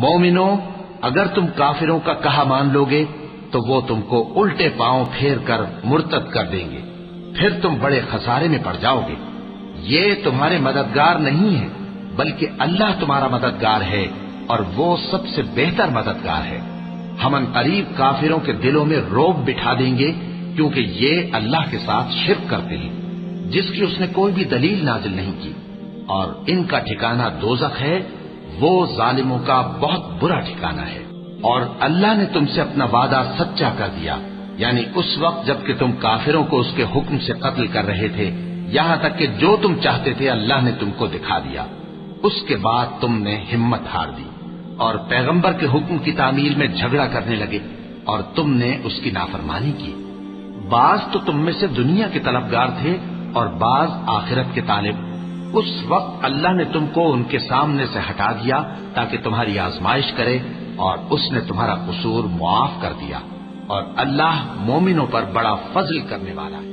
مومنو، اگر تم کافروں کا کہا مان لوگے تو وہ تم کو الٹے پاؤں پھیر کر مرتد کر دیں گے، پھر تم بڑے خسارے میں پڑ جاؤ گے۔ یہ تمہارے مددگار نہیں ہے بلکہ اللہ تمہارا مددگار ہے، اور وہ سب سے بہتر مددگار ہے۔ ہم ان قریب کافروں کے دلوں میں رعب بٹھا دیں گے، کیونکہ یہ اللہ کے ساتھ شرک کرتے ہیں جس کی اس نے کوئی بھی دلیل نازل نہیں کی، اور ان کا ٹھکانہ دوزخ ہے، وہ ظالموں کا بہت برا ٹھکانہ ہے۔ اور اللہ نے تم سے اپنا وعدہ سچا کر دیا، یعنی اس وقت جب کہ تم کافروں کو اس کے حکم سے قتل کر رہے تھے، یہاں تک کہ جو تم چاہتے تھے اللہ نے تم کو دکھا دیا۔ اس کے بعد تم نے ہمت ہار دی اور پیغمبر کے حکم کی تعمیل میں جھگڑا کرنے لگے، اور تم نے اس کی نافرمانی کی۔ بعض تو تم میں سے دنیا کے طلبگار تھے اور بعض آخرت کے طالب۔ اس وقت اللہ نے تم کو ان کے سامنے سے ہٹا دیا تاکہ تمہاری آزمائش کرے، اور اس نے تمہارا قصور معاف کر دیا، اور اللہ مومنوں پر بڑا فضل کرنے والا ہے۔